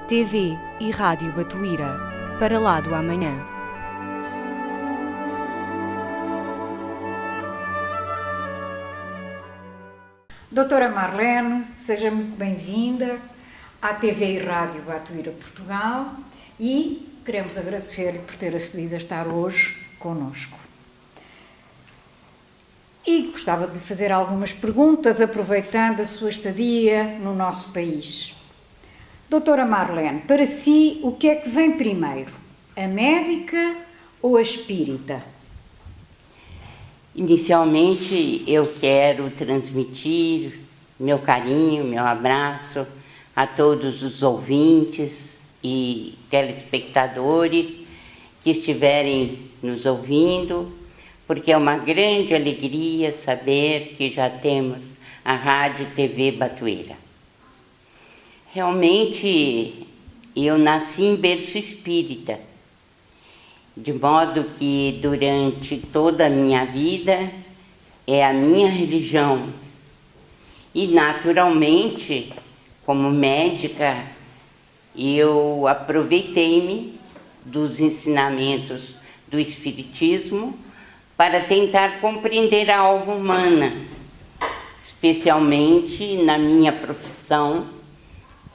TV e Rádio Batuíra, para lá do amanhã. Doutora Marlene, seja muito bem-vinda à TV e Rádio Batuíra Portugal e queremos agradecer-lhe por ter acedido a estar hoje connosco. E gostava de lhe fazer algumas perguntas, aproveitando a sua estadia no nosso país. Doutora Marlene, para si, o que é que vem primeiro? A médica ou a espírita? Inicialmente, eu quero transmitir meu carinho, meu abraço a todos os ouvintes e telespectadores que estiverem nos ouvindo, porque é uma grande alegria saber que já temos a Rádio TV Batuíra. Realmente, eu nasci em berço espírita, de modo que durante toda a minha vida é a minha religião. E naturalmente, como médica, eu aproveitei-me dos ensinamentos do Espiritismo para tentar compreender a alma humana, especialmente na minha profissão,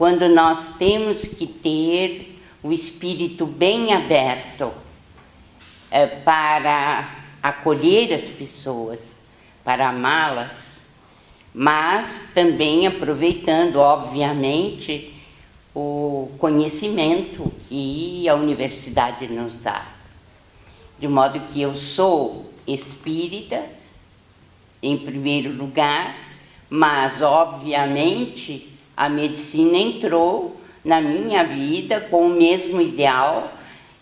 quando nós temos que ter o espírito bem aberto para acolher as pessoas, para amá-las, mas também aproveitando, obviamente, o conhecimento que a universidade nos dá. De modo que eu sou espírita, em primeiro lugar, mas, obviamente, a medicina entrou na minha vida com o mesmo ideal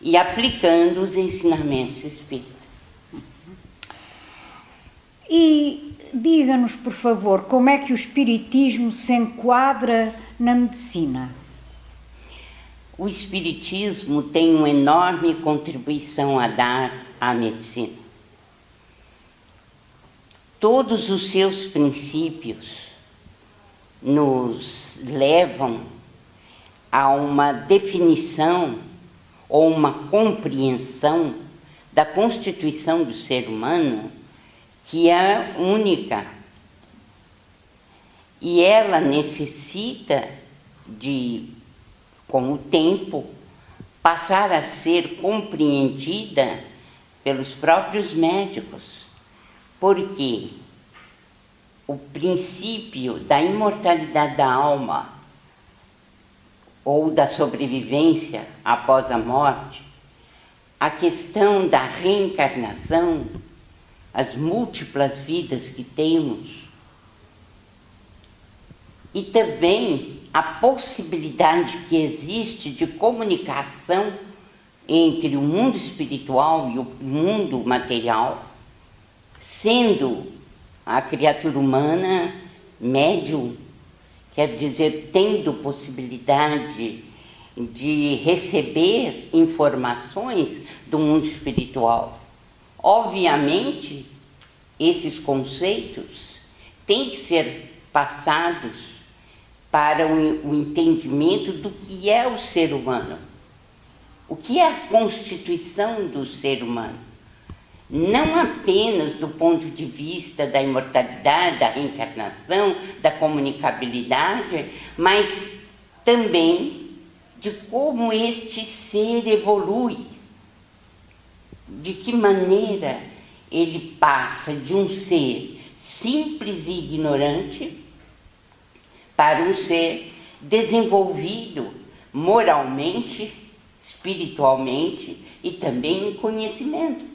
e aplicando os ensinamentos espíritas. E diga-nos, por favor, como é que o espiritismo se enquadra na medicina? O espiritismo tem uma enorme contribuição a dar à medicina. Todos os seus princípios nos levam a uma definição ou uma compreensão da constituição do ser humano que é única. E ela necessita de, com o tempo, passar a ser compreendida pelos próprios médicos, porque o princípio da imortalidade da alma ou da sobrevivência após a morte, a questão da reencarnação, as múltiplas vidas que temos, e também a possibilidade que existe de comunicação entre o mundo espiritual e o mundo material, sendo a criatura humana médium, quer dizer, tendo possibilidade de receber informações do mundo espiritual. Obviamente, esses conceitos têm que ser passados para o entendimento do que é o ser humano. O que é a constituição do ser humano? Não apenas do ponto de vista da imortalidade, da reencarnação, da comunicabilidade, mas também de como este ser evolui, de que maneira ele passa de um ser simples e ignorante para um ser desenvolvido moralmente, espiritualmente e também em conhecimento.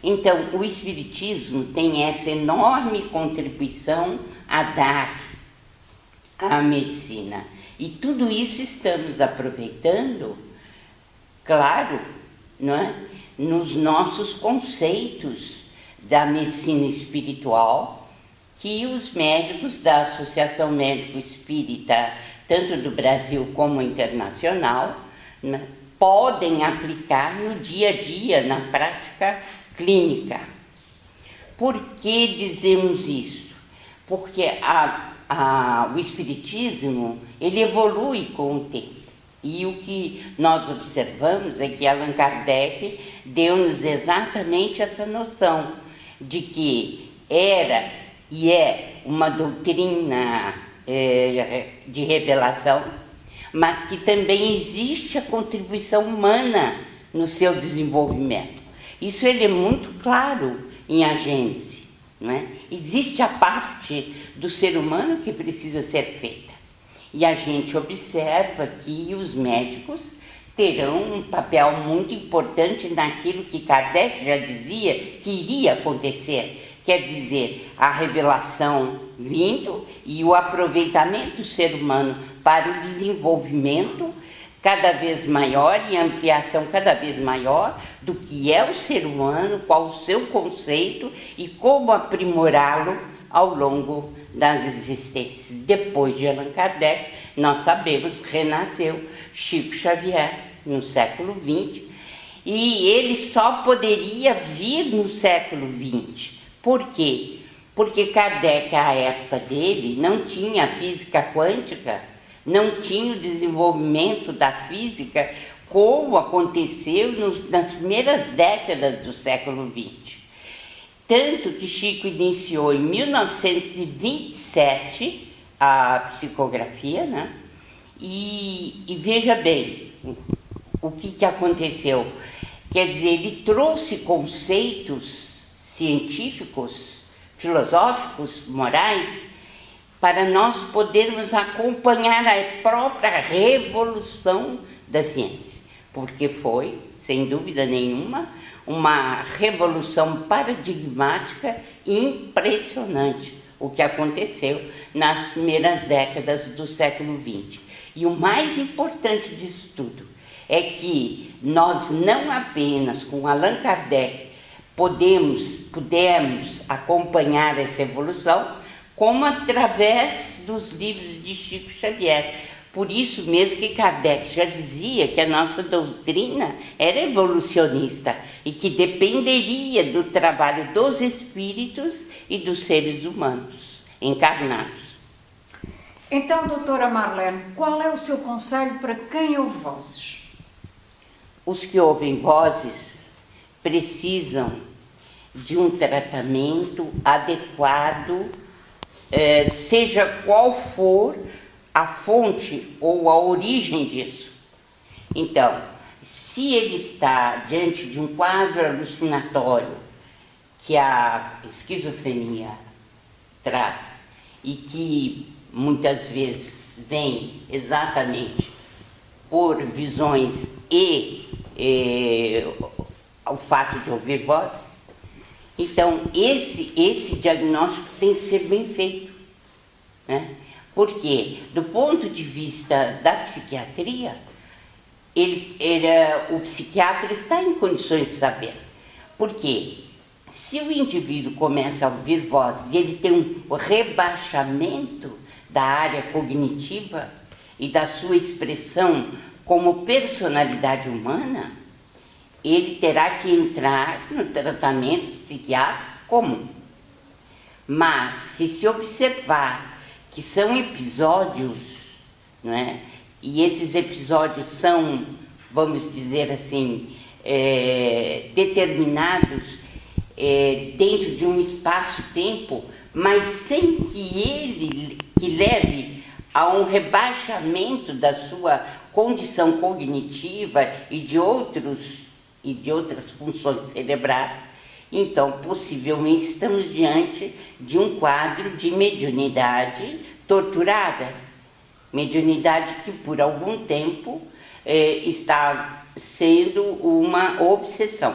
Então, o Espiritismo tem essa enorme contribuição a dar à medicina. E tudo isso estamos aproveitando, claro, não é? Nos nossos conceitos da medicina espiritual, que os médicos da Associação Médico Espírita, tanto do Brasil como internacional, né, podem aplicar no dia a dia, na prática clínica. Por que dizemos isso? Porque a o espiritismo, ele evolui com o tempo. E o que nós observamos é que Allan Kardec deu-nos exatamente essa noção de que era e é uma doutrina de revelação, mas que também existe a contribuição humana no seu desenvolvimento. Isso ele é muito claro em A Gênese, não é? Existe a parte do ser humano que precisa ser feita. E a gente observa que os médicos terão um papel muito importante naquilo que Kardec já dizia que iria acontecer. Quer dizer, a revelação vindo e o aproveitamento do ser humano para o desenvolvimento cada vez maior e ampliação cada vez maior do que é o ser humano, qual o seu conceito e como aprimorá-lo ao longo das existências. Depois de Allan Kardec, nós sabemos que renasceu Chico Xavier no século XX, e ele só poderia vir no século XX. Por quê? Porque Kardec, à época dele, não tinha física quântica, não tinha o desenvolvimento da física como aconteceu nas primeiras décadas do século XX. Tanto que Chico iniciou em 1927 a psicografia, né? E veja bem o que aconteceu. Quer dizer, ele trouxe conceitos científicos, filosóficos, morais, para nós podermos acompanhar a própria revolução da ciência, porque foi, sem dúvida nenhuma, uma revolução paradigmática impressionante o que aconteceu nas primeiras décadas do século XX. E o mais importante disso tudo é que nós não apenas com Allan Kardec pudemos acompanhar essa evolução, como através dos livros de Chico Xavier. Por isso mesmo que Kardec já dizia que a nossa doutrina era evolucionista e que dependeria do trabalho dos espíritos e dos seres humanos encarnados. Então, doutora Marlene, qual é o seu conselho para quem ouve vozes? Os que ouvem vozes precisam de um tratamento adequado, seja qual for a fonte ou a origem disso. Então, se ele está diante de um quadro alucinatório que a esquizofrenia traz e que muitas vezes vem exatamente por visões e o fato de ouvir voz, então esse diagnóstico tem que ser bem feito, né? Porque, do ponto de vista da psiquiatria, o psiquiatra está em condições de saber. Porque, se o indivíduo começa a ouvir voz e ele tem um rebaixamento da área cognitiva e da sua expressão como personalidade humana, ele terá que entrar no tratamento psiquiátrico comum. Mas, se observar que são episódios, não é? E esses episódios são, vamos dizer assim, determinados dentro de um espaço-tempo, mas sem que leve a um rebaixamento da sua condição cognitiva e de outras funções cerebrais, então possivelmente estamos diante de um quadro de mediunidade torturada, mediunidade que por algum tempo está sendo uma obsessão,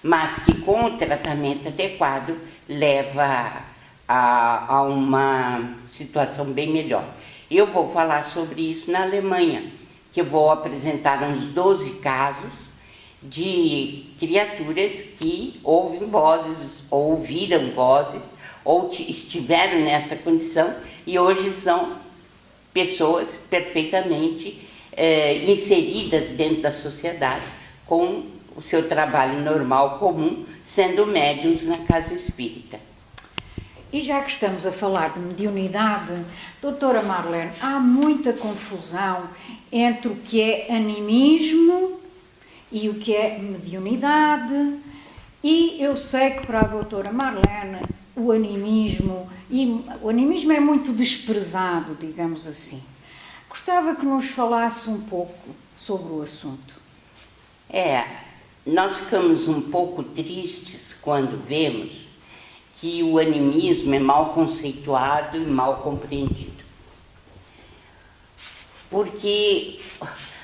mas que com o tratamento adequado leva a uma situação bem melhor. Eu vou falar sobre isso na Alemanha, que eu vou apresentar uns 12 casos de criaturas que ouvem vozes, ou ouviram vozes, ou estiveram nessa condição e hoje são pessoas perfeitamente inseridas dentro da sociedade com o seu trabalho normal, comum, sendo médiuns na casa espírita. E já que estamos a falar de mediunidade, doutora Marlene, há muita confusão entre o que é animismo e o que é mediunidade. E eu sei que para a doutora Marlene o animismo é muito desprezado, digamos assim. Gostava que nos falasse um pouco sobre o assunto. Nós ficamos um pouco tristes quando vemos que o animismo é mal conceituado e mal compreendido. Porque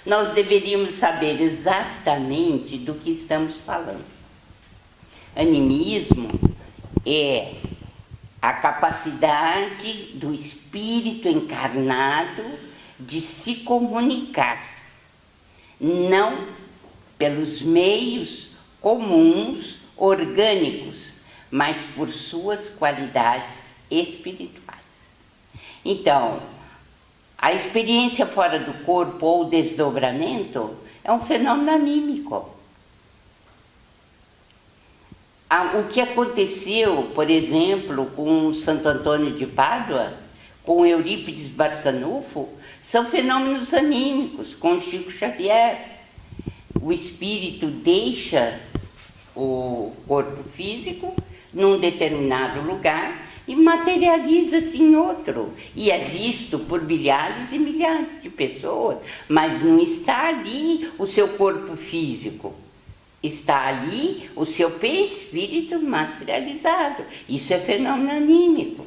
nós deveríamos saber exatamente do que estamos falando. Animismo é a capacidade do espírito encarnado de se comunicar, não pelos meios comuns, orgânicos, mas por suas qualidades espirituais. Então, a experiência fora do corpo ou desdobramento é um fenômeno anímico. O que aconteceu, por exemplo, com Santo Antônio de Pádua, com Eurípides Barçanufo, são fenômenos anímicos. Com Chico Xavier, o espírito deixa o corpo físico num determinado lugar e materializa-se em outro, e é visto por milhares e milhares de pessoas, mas não está ali o seu corpo físico. Está ali o seu perispírito materializado. Isso é fenômeno anímico.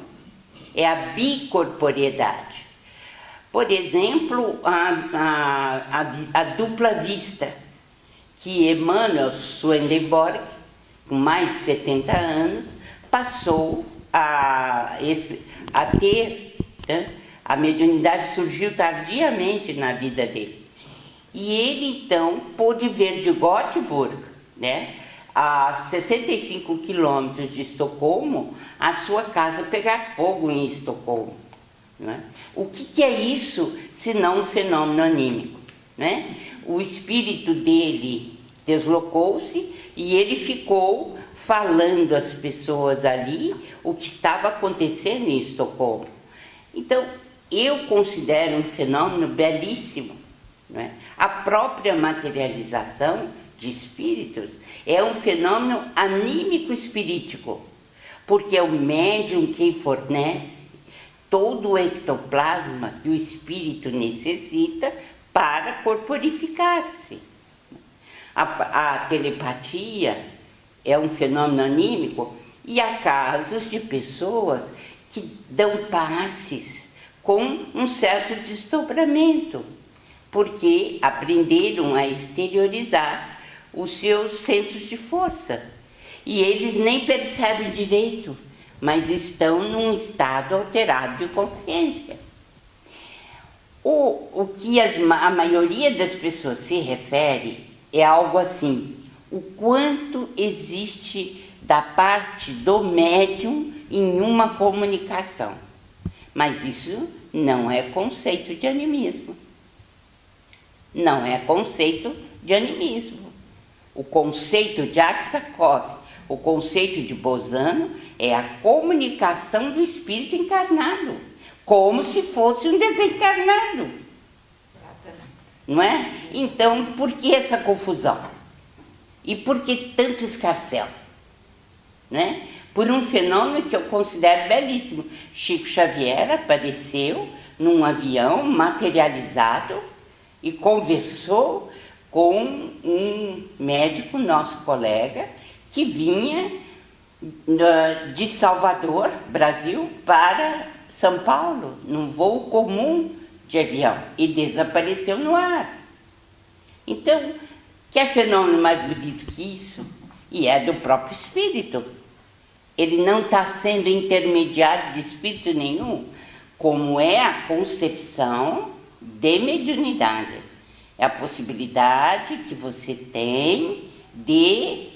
É a bicorporiedade. Por exemplo, a dupla vista, que Emanuel Swedenborg, com mais de 70 anos, passou a ter, né? A mediunidade surgiu tardiamente na vida dele. E ele, então, pôde ver de Göteborg, né, a 65 quilômetros de Estocolmo, a sua casa pegar fogo em Estocolmo. Né? O que é isso, senão um fenômeno anímico? Né? O espírito dele deslocou-se e ele ficou falando às pessoas ali o que estava acontecendo em Estocolmo. Então, eu considero um fenômeno belíssimo. Né? A própria materialização de espíritos é um fenômeno anímico-espirítico, porque é o médium quem fornece todo o ectoplasma que o espírito necessita para corporificar-se. A telepatia é um fenômeno anímico e há casos de pessoas que dão passes com um certo desdobramento, porque aprenderam a exteriorizar os seus centros de força. E eles nem percebem direito, mas estão num estado alterado de consciência. O que a maioria das pessoas se refere é algo assim: o quanto existe da parte do médium em uma comunicação. Mas isso não é conceito de animismo. Não é conceito de animismo. O conceito de Aksakov, o conceito de Bosano é a comunicação do espírito encarnado, como se fosse um desencarnado. Não é? Então, por que essa confusão? E por que tanto escarcéu? Né? Por um fenômeno que eu considero belíssimo. Chico Xavier apareceu num avião materializado e conversou com um médico, nosso colega, que vinha de Salvador, Brasil, para São Paulo, num voo comum de avião, e desapareceu no ar. Então, que fenômeno mais bonito que isso? E é do próprio espírito. Ele não está sendo intermediário de espírito nenhum, como é a concepção de mediunidade. É a possibilidade que você tem de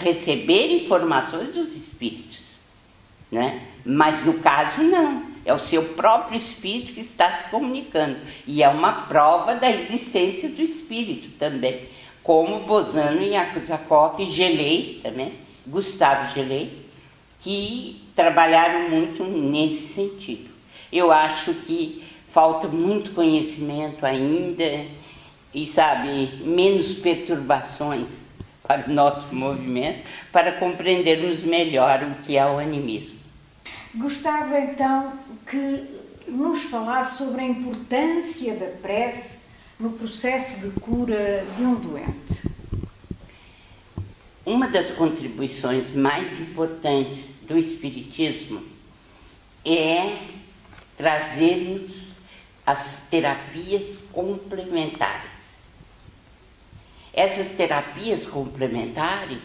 receber informações dos espíritos, né? Mas no caso não, é o seu próprio espírito que está se comunicando, e é uma prova da existência do espírito também, como Bosano e Aksakov e Gelei também, Gustavo Gelei, que trabalharam muito nesse sentido. Eu acho que falta muito conhecimento ainda e, sabe, menos perturbações para o nosso movimento, para compreendermos melhor o que é o animismo. Gostava então que nos falasse sobre a importância da prece no processo de cura de um doente. Uma das contribuições mais importantes do Espiritismo é trazer-nos as terapias complementares. Essas terapias complementares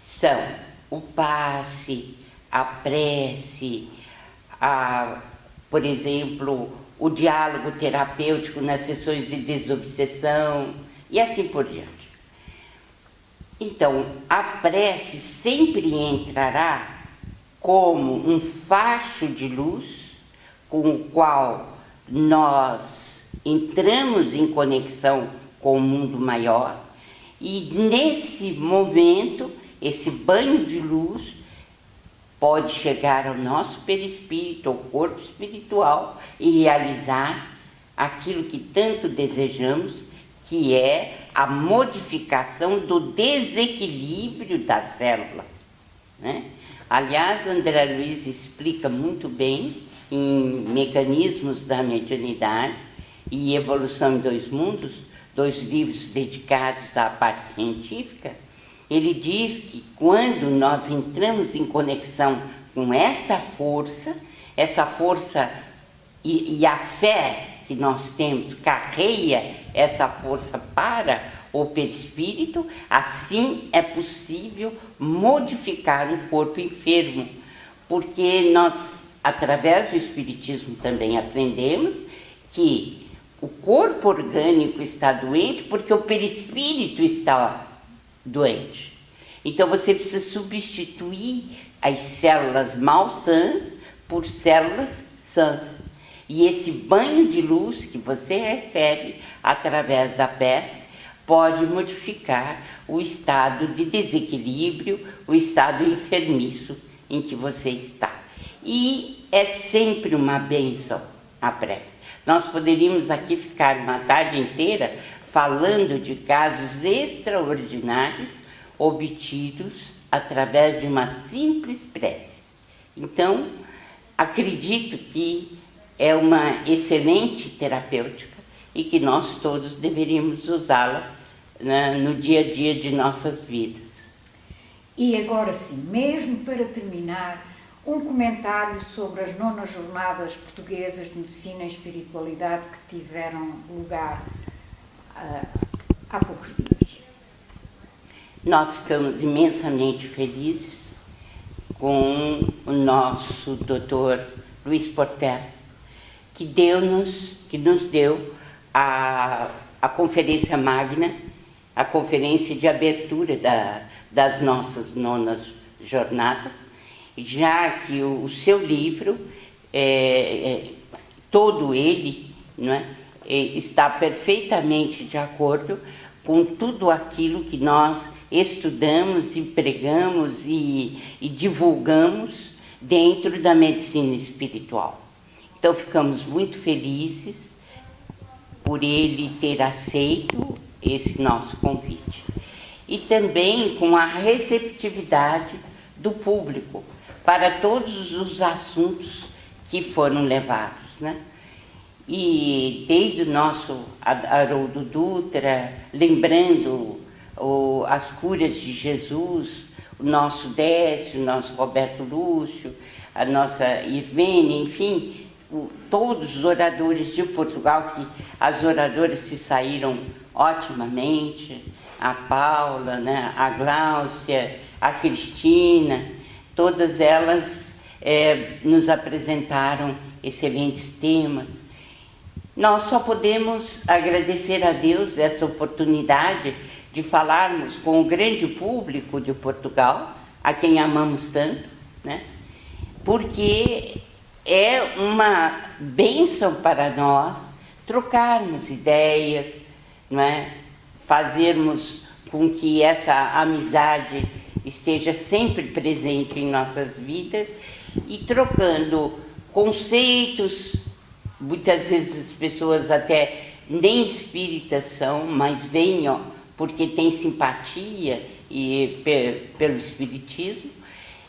são o passe, a prece, por exemplo, o diálogo terapêutico nas sessões de desobsessão e assim por diante. Então, a prece sempre entrará como um facho de luz com o qual nós entramos em conexão com o mundo maior e nesse momento, esse banho de luz pode chegar ao nosso perispírito, ao corpo espiritual e realizar aquilo que tanto desejamos, que é a modificação do desequilíbrio da célula, né? Aliás, André Luiz explica muito bem em Mecanismos da Mediunidade e Evolução em Dois Mundos, 2 livros dedicados à parte científica. Ele diz que quando nós entramos em conexão com essa força e a fé que nós temos carreia essa força para o perispírito, assim é possível modificar um corpo enfermo, porque nós, através do Espiritismo, também aprendemos que o corpo orgânico está doente porque o perispírito está doente. Então você precisa substituir as células malsãs por células sãs. E esse banho de luz que você recebe através da prece pode modificar o estado de desequilíbrio, o estado enfermiço em que você está. E é sempre uma bênção a prece. Nós poderíamos aqui ficar uma tarde inteira falando de casos extraordinários obtidos através de uma simples prece. Então, acredito que é uma excelente terapêutica e que nós todos deveríamos usá-la, né, no dia a dia de nossas vidas. E agora sim, mesmo para terminar, um comentário sobre as 9ª Jornadas Portuguesas de Medicina e Espiritualidade que tiveram lugar há poucos dias. Nós ficamos imensamente felizes com o nosso doutor Luiz Portela, que nos deu a conferência magna, a conferência de abertura das nossas 9ª jornadas, já que o seu livro, todo ele, não é, está perfeitamente de acordo com tudo aquilo que nós estudamos e pregamos e divulgamos dentro da medicina espiritual. Então ficamos muito felizes por ele ter aceito esse nosso convite. E também com a receptividade do público para todos os assuntos que foram levados, né? E desde o nosso Haroldo Dutra, lembrando as curas de Jesus, o nosso Décio, o nosso Roberto Lúcio, a nossa Irvene, enfim, todos os oradores de Portugal, que as oradoras se saíram otimamente, a Paula, né, a Gláucia, a Cristina, todas elas nos apresentaram excelentes temas. Nós só podemos agradecer a Deus essa oportunidade de falarmos com o grande público de Portugal, a quem amamos tanto, né? Porque é uma bênção para nós trocarmos ideias, não é? Fazermos com que essa amizade esteja sempre presente em nossas vidas e trocando conceitos. Muitas vezes as pessoas até nem espíritas são, mas vêm porque têm simpatia pelo espiritismo.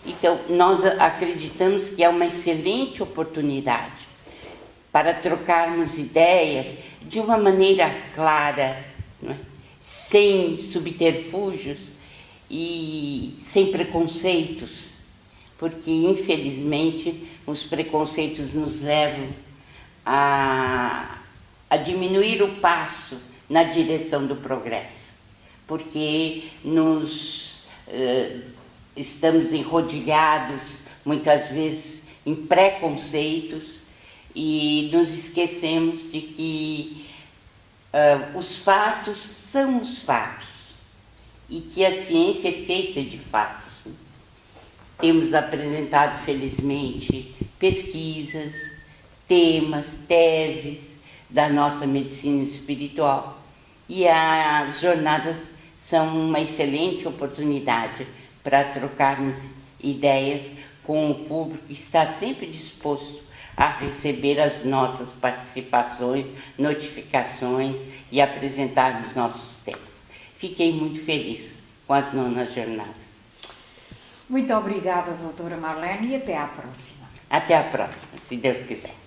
Então, nós acreditamos que é uma excelente oportunidade para trocarmos ideias de uma maneira clara, não é? Sem subterfúgios e sem preconceitos, porque, infelizmente, os preconceitos nos levam a diminuir o passo na direção do progresso, porque estamos enrodilhados, muitas vezes, em preconceitos e nos esquecemos de que os fatos são os fatos e que a ciência é feita de fatos. Temos apresentado, felizmente, pesquisas, temas, teses da nossa medicina espiritual, e as jornadas são uma excelente oportunidade para trocarmos ideias com o público que está sempre disposto a receber as nossas participações, notificações e apresentarmos nossos temas. Fiquei muito feliz com as 9ª jornadas. Muito obrigada, doutora Marlene, e até à próxima. Até a próxima, se Deus quiser.